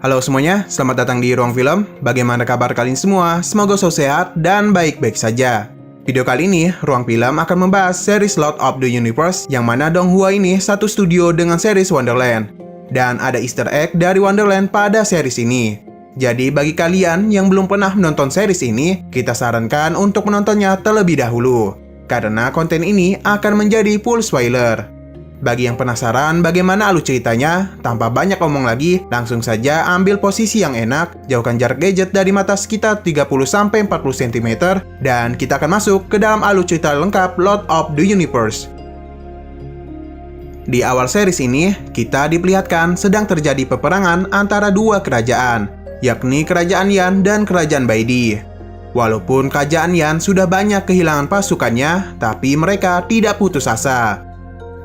Halo semuanya, selamat datang di Ruang Film. Bagaimana kabar kalian semua? Semoga selalu sehat dan baik-baik saja. Video kali ini, Ruang Film akan membahas series Lord of the Universe, yang mana Donghua ini satu studio dengan series Wonderland. Dan ada easter egg dari Wonderland pada series ini. Jadi bagi kalian yang belum pernah menonton series ini, kita sarankan untuk menontonnya terlebih dahulu. Karena konten ini akan menjadi full spoiler. Bagi yang penasaran bagaimana alur ceritanya, tanpa banyak omong lagi, langsung saja ambil posisi yang enak, jauhkan jarak gadget dari mata sekitar 30-40 cm, dan kita akan masuk ke dalam alur cerita lengkap Lord of the Universe. Di awal series ini, kita diperlihatkan sedang terjadi peperangan antara dua kerajaan, yakni Kerajaan Yan dan Kerajaan Baidi. Walaupun Kerajaan Yan sudah banyak kehilangan pasukannya, tapi mereka tidak putus asa.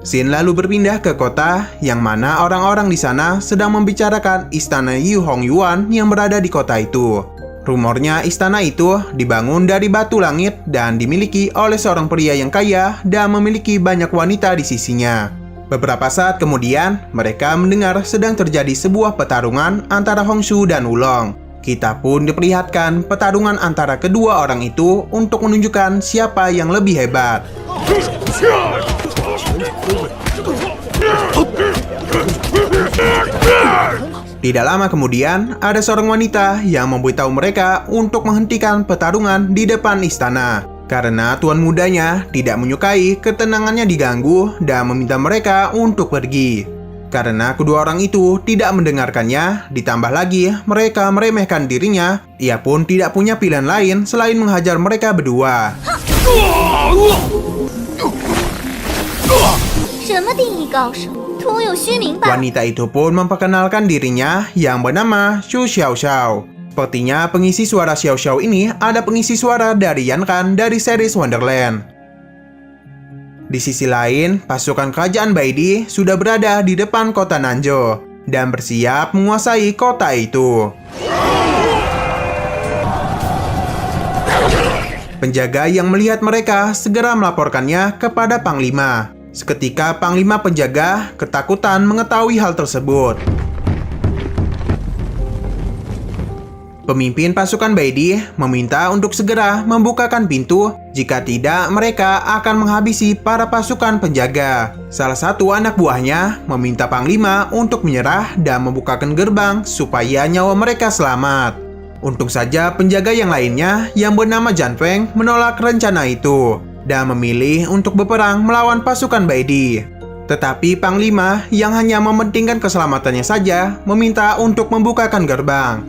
Scene lalu berpindah ke kota, yang mana orang-orang di sana sedang membicarakan istana Yu Hong Yuan yang berada di kota itu. Rumornya istana itu dibangun dari batu langit dan dimiliki oleh seorang pria yang kaya dan memiliki banyak wanita di sisinya. Beberapa saat kemudian, mereka mendengar sedang terjadi sebuah pertarungan antara Hongshu dan Wulong. Kita pun diperlihatkan pertarungan antara kedua orang itu untuk menunjukkan siapa yang lebih hebat. Tidak lama kemudian, ada seorang wanita yang memberitahu mereka untuk menghentikan pertarungan di depan istana. Karena tuan mudanya tidak menyukai ketenangannya diganggu dan meminta mereka untuk pergi. Karena kedua orang itu tidak mendengarkannya, ditambah lagi mereka meremehkan dirinya, ia pun tidak punya pilihan lain selain menghajar mereka berdua. Wanita itu pun memperkenalkan dirinya yang bernama Xu Xiaoxiao. Sepertinya pengisi suara Xiaoxiao ini ada pengisi suara dari Yan Kan dari series Wonderland. Di sisi lain, pasukan kerajaan Baidi sudah berada di depan kota Nanzhou dan bersiap menguasai kota itu. Penjaga yang melihat mereka segera melaporkannya kepada Panglima. Seketika Panglima penjaga ketakutan mengetahui hal tersebut. Pemimpin pasukan Baidi meminta untuk segera membukakan pintu, jika tidak mereka akan menghabisi para pasukan penjaga. Salah satu anak buahnya meminta Panglima untuk menyerah dan membukakan gerbang supaya nyawa mereka selamat. Untung saja penjaga yang lainnya yang bernama Jan Feng menolak rencana itu dan memilih untuk berperang melawan pasukan Baidi. Tetapi Panglima yang hanya mementingkan keselamatannya saja meminta untuk membukakan gerbang.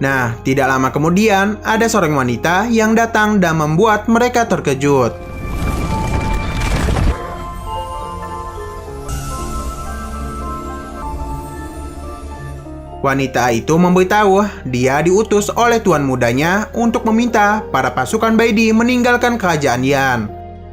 Nah, tidak lama kemudian ada seorang wanita yang datang dan membuat mereka terkejut. Wanita itu memberitahu dia diutus oleh tuan mudanya untuk meminta para pasukan Baidi meninggalkan kerajaan Yan.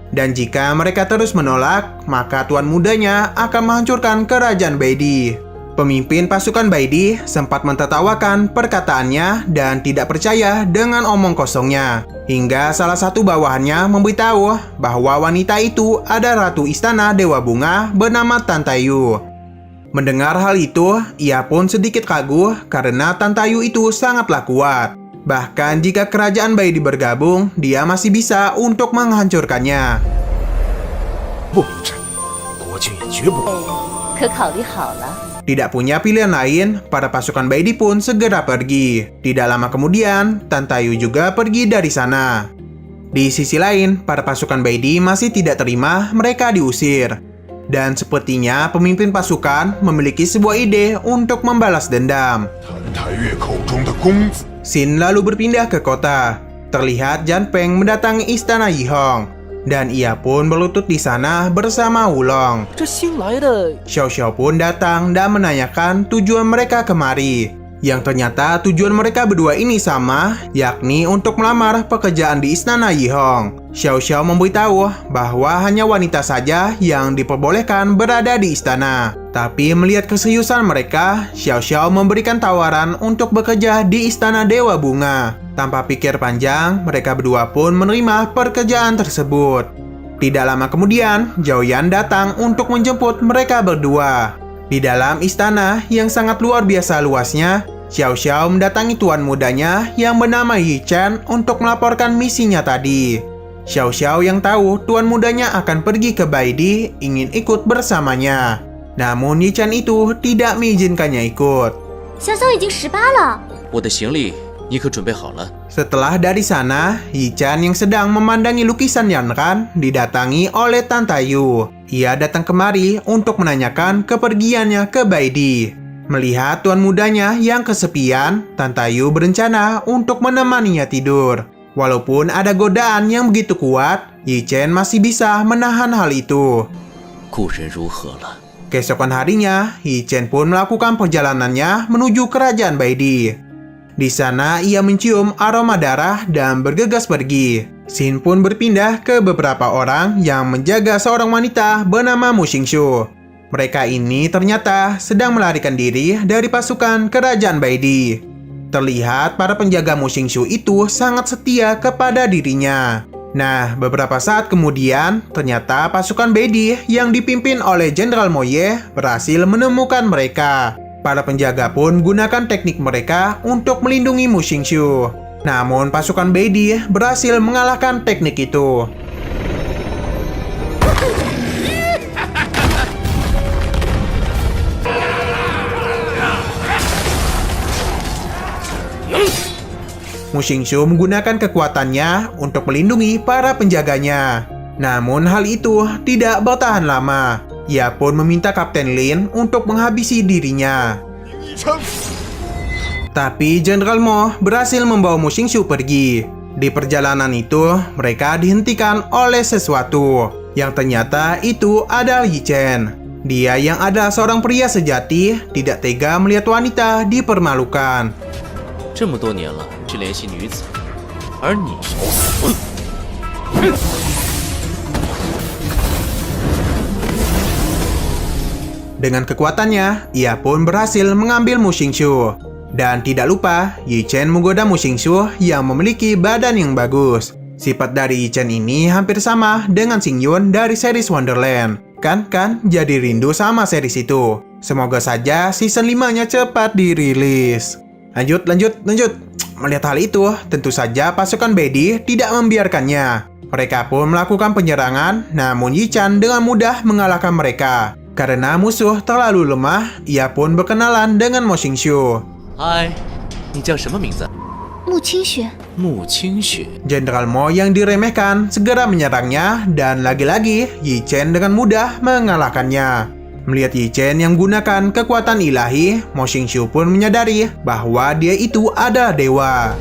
Dan jika mereka terus menolak, maka tuan mudanya akan menghancurkan kerajaan Baidi. Pemimpin pasukan Baidi sempat mentertawakan perkataannya dan tidak percaya dengan omong kosongnya. Hingga salah satu bawahannya memberitahu bahwa wanita itu ada ratu istana Dewa Bunga bernama Tantayu. Mendengar hal itu, ia pun sedikit ragu karena Tantayu itu sangatlah kuat. Bahkan jika kerajaan Baidi bergabung, dia masih bisa untuk menghancurkannya. Tidak punya pilihan lain, para pasukan Baidi pun segera pergi. Tidak lama kemudian, Tantayu juga pergi dari sana. Di sisi lain, para pasukan Baidi masih tidak terima mereka diusir. Dan sepertinya pemimpin pasukan memiliki sebuah ide untuk membalas dendam. Scene lalu berpindah ke kota. Terlihat Jan Feng mendatangi istana Yihong, dan ia pun berlutut di sana bersama Wulong. Xiaoxiao pun datang dan menanyakan tujuan mereka kemari. Yang ternyata tujuan mereka berdua ini sama, yakni untuk melamar pekerjaan di istana Yihong. Xiaoxiao memberitahu bahwa hanya wanita saja yang diperbolehkan berada di istana. Tapi melihat keseriusan mereka, Xiaoxiao memberikan tawaran untuk bekerja di istana Dewa Bunga. Tanpa pikir panjang, mereka berdua pun menerima pekerjaan tersebut. Tidak lama kemudian, Zhao Yan datang untuk menjemput mereka berdua. Di dalam istana yang sangat luar biasa luasnya, Xiao Xiao mendatangi tuan mudanya yang bernama Yi Chen untuk melaporkan misinya tadi. Xiao Xiao yang tahu tuan mudanya akan pergi ke Baidi ingin ikut bersamanya. Namun Yi Chen itu tidak mengizinkannya ikut. 小小已经18了。我的行李你可准备好了？ Setelah dari sana, Yi Chen yang sedang memandangi lukisan Yanran didatangi oleh Tante Yu. Ia datang kemari untuk menanyakan kepergiannya ke Baidi. Melihat tuan mudanya yang kesepian, Tante Yu berencana untuk menemaninya tidur. Walaupun ada godaan yang begitu kuat, Yi Chen masih bisa menahan hal itu. 故人如何了？ Keesokan harinya, Yi Chen pun melakukan perjalanannya menuju kerajaan Baidi. Di sana ia mencium aroma darah dan bergegas pergi. Xin pun berpindah ke beberapa orang yang menjaga seorang wanita bernama Mu Xingshu. Mereka ini ternyata sedang melarikan diri dari pasukan kerajaan Baidi. Terlihat para penjaga Mu Xingshu itu sangat setia kepada dirinya. Nah, beberapa saat kemudian, ternyata pasukan Baidi yang dipimpin oleh Jenderal Moye berhasil menemukan mereka. Para penjaga pun gunakan teknik mereka untuk melindungi Mu Xingshu. Namun pasukan Baidi berhasil mengalahkan teknik itu. Mu Xingshu menggunakan kekuatannya untuk melindungi para penjaganya. Namun hal itu tidak bertahan lama. Ia pun meminta Kapten Lin untuk menghabisi dirinya. Tapi Jenderal Mo berhasil membawa Mu Xingshu pergi. Di perjalanan itu, mereka dihentikan oleh sesuatu. Yang ternyata itu adalah Yi Chen. Dia yang adalah seorang pria sejati, tidak tega melihat wanita dipermalukan. 这么多年了，去联系女子，而你， Dengan kekuatannya, ia pun berhasil mengambil Mu Xingshu. Dan tidak lupa, Yi Chen menggoda Mu Xingshu yang memiliki badan yang bagus. Sifat dari Yi Chen ini hampir sama dengan Xing Yun dari series Wonderland. Kan jadi rindu sama series itu. Semoga saja season 5-nya cepat dirilis. Lanjut. Melihat hal itu, tentu saja pasukan Baidi tidak membiarkannya. Mereka pun melakukan penyerangan, namun Yi Chen dengan mudah mengalahkan mereka. Karena musuh terlalu lemah, ia pun berkenalan dengan Mu Xingshu. 嗨，你叫什么名字？ 穆清雪， 穆清雪。 Jenderal Mo yang diremehkan segera menyerangnya dan lagi-lagi Yi Chen dengan mudah mengalahkannya. Melihat Yi Chen yang menggunakan kekuatan ilahi, Mu Xingshu pun menyadari bahwa dia itu adalah dewa.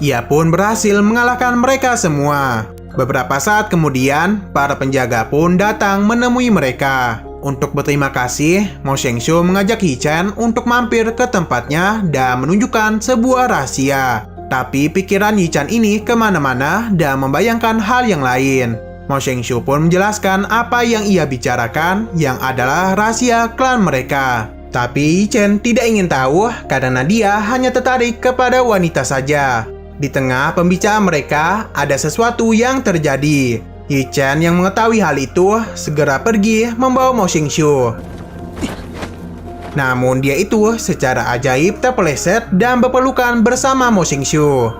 Ia pun berhasil mengalahkan mereka semua. Beberapa saat kemudian, para penjaga pun datang menemui mereka. Untuk berterima kasih, Mu Xingshu mengajak Yi Chen untuk mampir ke tempatnya dan menunjukkan sebuah rahasia. Tapi pikiran Yi Chen ini kemana-mana dan membayangkan hal yang lain. Mu Xingshu pun menjelaskan apa yang ia bicarakan yang adalah rahasia klan mereka. Tapi Yi Chen tidak ingin tahu karena dia hanya tertarik kepada wanita saja. Di tengah pembicaraan mereka, ada sesuatu yang terjadi. Yi Chen yang mengetahui hal itu segera pergi membawa Mu Xingshu. Namun dia itu secara ajaib terpeleset dan berpelukan bersama Mu Xingshu.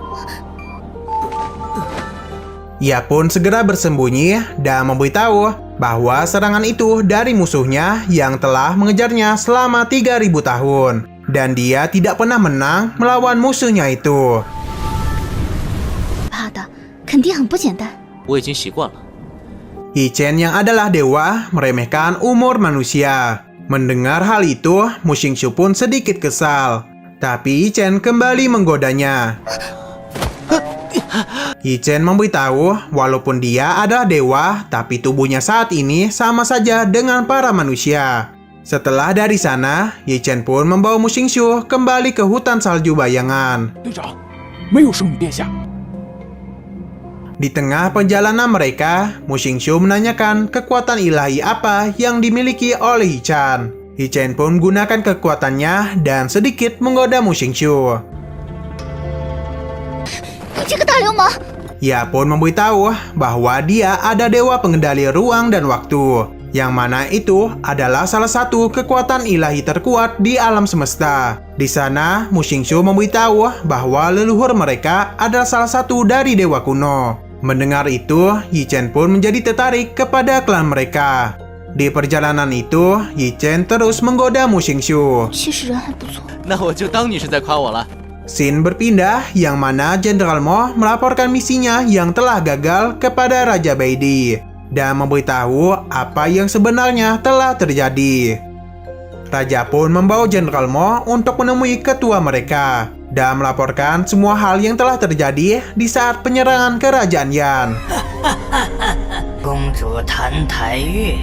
Ia pun segera bersembunyi dan memberitahu bahwa serangan itu dari musuhnya yang telah mengejarnya selama 3000 tahun. Dan dia tidak pernah menang melawan musuhnya itu. 怕的肯定很不简单。 我已经习惯了。 Yi Chen yang adalah dewa meremehkan umur manusia. Mendengar hal itu, Mu Xingshu pun sedikit kesal. Tapi Yi Chen kembali menggodanya. Yi Chen memberitahu walaupun dia adalah dewa, tapi tubuhnya saat ini sama saja dengan para manusia. Setelah dari sana, Yi Chen pun membawa Mu Xingshu kembali ke hutan salju bayangan. 队长，没有圣女殿下。 Di tengah perjalanan mereka, Mu Xingshu menanyakan kekuatan ilahi apa yang dimiliki oleh Yi Chen. Yi Chen pun menggunakan kekuatannya dan sedikit menggoda Mu Xingshu. 你这个大流氓！ Ia pun memberitahu bahwa dia ada dewa pengendali ruang dan waktu, yang mana itu adalah salah satu kekuatan ilahi terkuat di alam semesta. Di sana, Mu Xingqiu memberitahu bahwa leluhur mereka adalah salah satu dari dewa kuno. Mendengar itu, Yi Chen pun menjadi tertarik kepada klan mereka. Di perjalanan itu, Yi Chen terus menggoda Mu Xingqiu. 其实人还不错。那我就当你是在夸我了。 Scene berpindah yang mana Jenderal Mo melaporkan misinya yang telah gagal kepada Raja Baidi dan memberitahu apa yang sebenarnya telah terjadi. Raja pun membawa Jenderal Mo untuk menemui ketua mereka dan melaporkan semua hal yang telah terjadi di saat penyerangan kerajaan Yan. 公主谭台月。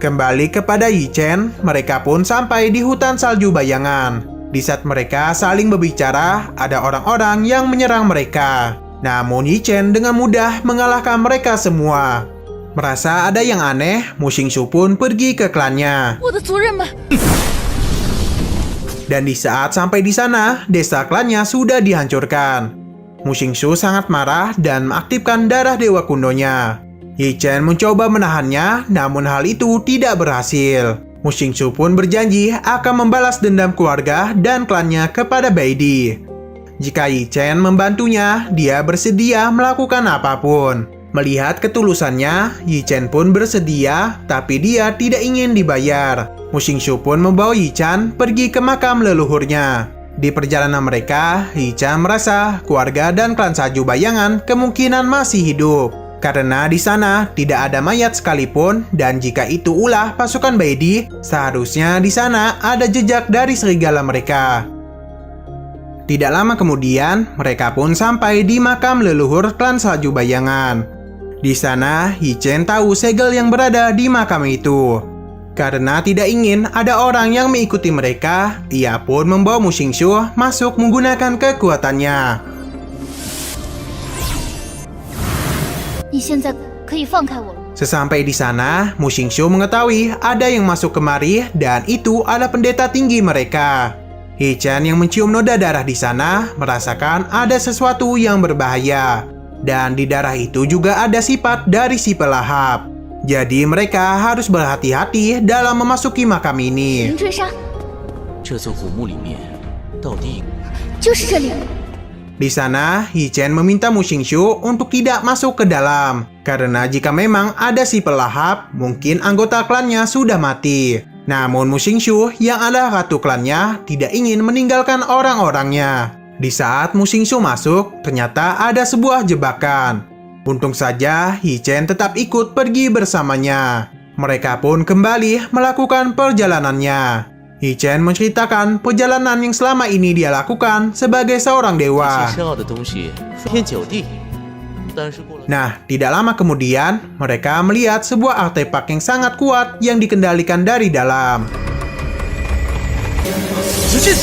Kembali kepada Yi Chen, mereka pun sampai di hutan salju bayangan. Di saat mereka saling berbicara, ada orang-orang yang menyerang mereka. Namun Yi Chen dengan mudah mengalahkan mereka semua. Merasa ada yang aneh, Mu Xingqiu pun pergi ke klannya. 我的族人们， Dan di saat sampai di sana, desa klannya sudah dihancurkan. Mu Xingqiu sangat marah dan mengaktifkan darah dewa kunonya. Yi Chen mencoba menahannya, namun hal itu tidak berhasil. Mu Xingqiu pun berjanji akan membalas dendam keluarga dan klannya kepada Baidi. Jika Yi Chen membantunya, dia bersedia melakukan apapun. Melihat ketulusannya, Yi Chen pun bersedia, tapi dia tidak ingin dibayar. Mu Xingqiu pun membawa Yi Chen pergi ke makam leluhurnya. Di perjalanan mereka, Yi Chen merasa keluarga dan klan salju bayangan kemungkinan masih hidup. Karena di sana tidak ada mayat sekalipun, dan jika itu ulah pasukan Baidi, seharusnya di sana ada jejak dari serigala mereka. Tidak lama kemudian, mereka pun sampai di makam leluhur klan salju bayangan. Di sana, Yi Chen tahu segel yang berada di makam itu. Karena tidak ingin ada orang yang mengikuti mereka, ia pun membawa Mu Xingqiu masuk menggunakan kekuatannya. 你现在可以放开我了。 Sesampai di sana, Mu Xingqiu mengetahui ada yang masuk kemari dan itu adalah pendeta tinggi mereka. Yi Chen yang mencium noda darah di sana merasakan ada sesuatu yang berbahaya. Dan di darah itu juga ada sifat dari si pelahap. Jadi mereka harus berhati-hati dalam memasuki makam 人 ini. 追杀， 这座古墓里面到底 就是这里。 Di sana, Yi Chen meminta Mu Xingqiu untuk tidak masuk ke dalam. Karena jika memang ada si pelahap, mungkin anggota klannya sudah mati. Namun Mu Xingqiu yang adalah ratu klannya tidak ingin meninggalkan orang-orangnya. Di saat Mu Xingqiu masuk, ternyata ada sebuah jebakan. Untung saja Yi Chen tetap ikut pergi bersamanya. Mereka pun kembali melakukan perjalanannya. Yi Chen menceritakan perjalanan yang selama ini dia lakukan sebagai seorang 最 dewa. 深奥的东西飞天九地，但是过了 Nah, tidak lama kemudian, mereka melihat sebuah artefak yang sangat kuat yang dikendalikan dari dalam. 直进。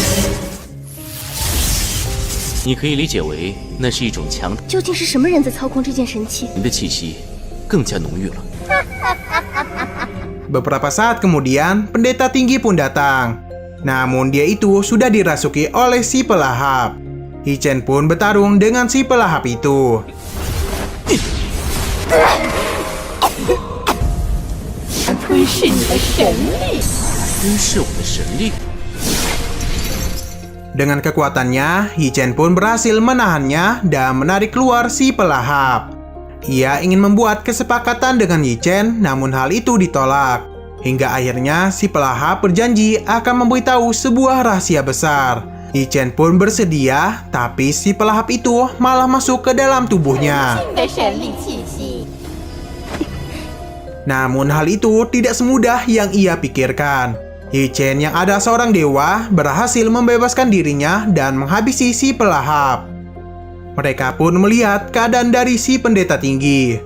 你可以理解为那是一种强 究竟是什么人在操控这件神器？ 的气息，更加浓郁了。 Beberapa saat kemudian, pendeta tinggi pun datang. Namun dia itu sudah dirasuki oleh si pelahap. Yi Chen pun bertarung dengan si pelahap itu. 吞噬你的神力。 吞噬我的神力。 Dengan kekuatannya, Yi Chen pun berhasil menahannya dan menarik keluar si pelahap. Ia ingin membuat kesepakatan dengan Yi Chen, namun hal itu ditolak. Hingga akhirnya si pelahap berjanji akan memberitahu sebuah rahasia besar. Yi Chen pun bersedia, tapi si pelahap itu malah masuk ke dalam tubuhnya. 你的神力气息。 Namun hal itu tidak semudah yang ia pikirkan. Yi Chen yang ada seorang dewa berhasil membebaskan dirinya dan menghabisi si pelahap. Mereka pun melihat keadaan dari si pendeta tinggi.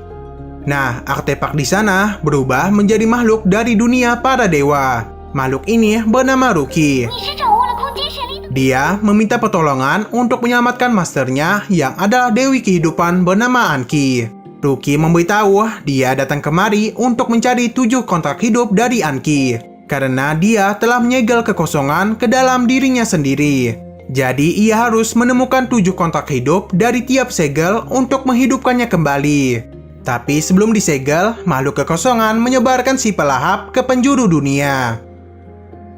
Nah, artefak di sana berubah menjadi makhluk dari dunia para dewa. Makhluk ini bernama Ruki. 你是掌握了空间神力的。 Dia meminta pertolongan untuk menyelamatkan masternya yang adalah Dewi Kehidupan bernama Anki. Ruki memberitahu dia datang kemari untuk mencari 7 kontrak hidup dari Anki. Karena dia telah menyegel kekosongan ke dalam dirinya sendiri. Jadi ia harus menemukan 7 kontak hidup dari tiap segel untuk menghidupkannya kembali. Tapi sebelum disegel, makhluk kekosongan menyebarkan si pelahap ke penjuru dunia.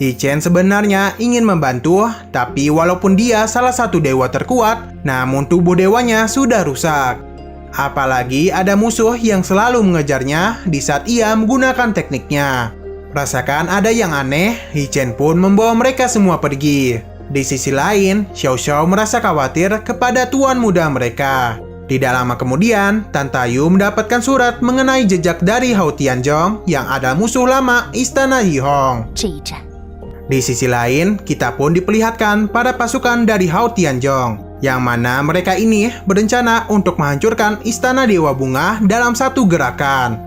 Yi-Chen sebenarnya ingin membantu, tapi walaupun dia salah satu dewa terkuat, namun tubuh dewanya sudah rusak. Apalagi ada musuh yang selalu mengejarnya di saat ia menggunakan tekniknya. Rasakan ada yang aneh, Yi-Chen pun membawa mereka semua pergi. Di sisi lain, Xiao Xiao merasa khawatir kepada tuan muda mereka. Tidak lama kemudian, Tan Tayu mendapatkan surat mengenai jejak dari Hao Tianzhong yang ada musuh lama Istana Yihong. 这一战， Di sisi lain, kita pun diperlihatkan pada pasukan dari Hao Tianzhong, yang mana mereka ini berencana untuk menghancurkan Istana Dewa Bunga dalam satu gerakan.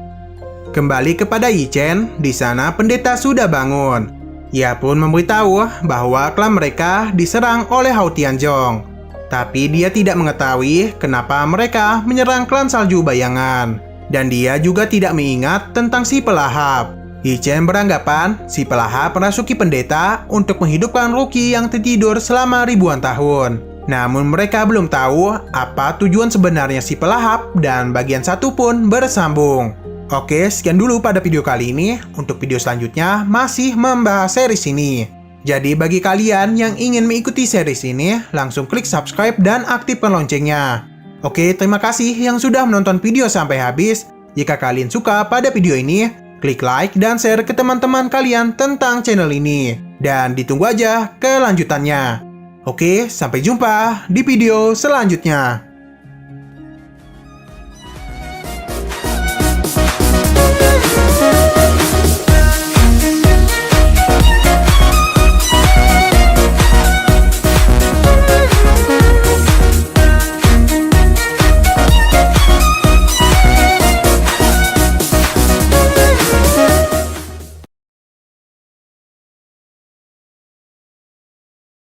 Kembali kepada Yi-Chen, di sana pendeta sudah bangun. Ia pun memberitahu bahwa klan mereka diserang oleh Hao Tianzhong. Tapi dia tidak mengetahui kenapa mereka menyerang klan Salju Bayangan. Dan dia juga tidak mengingat tentang si pelahap. Yi-Chen beranggapan si pelahap merasuki pendeta untuk menghidupkan Ruki yang tertidur selama ribuan tahun. Namun mereka belum tahu apa tujuan sebenarnya si pelahap dan bagian satu pun bersambung. Oke, sekian dulu pada video kali ini. Untuk video selanjutnya masih membahas series ini. Jadi bagi kalian yang ingin mengikuti series ini, langsung klik subscribe dan aktifkan loncengnya. Oke, terima kasih yang sudah menonton video sampai habis. Jika kalian suka pada video ini, klik like dan share ke teman-teman kalian tentang channel ini. Dan ditunggu aja kelanjutannya. Oke, sampai jumpa di video selanjutnya.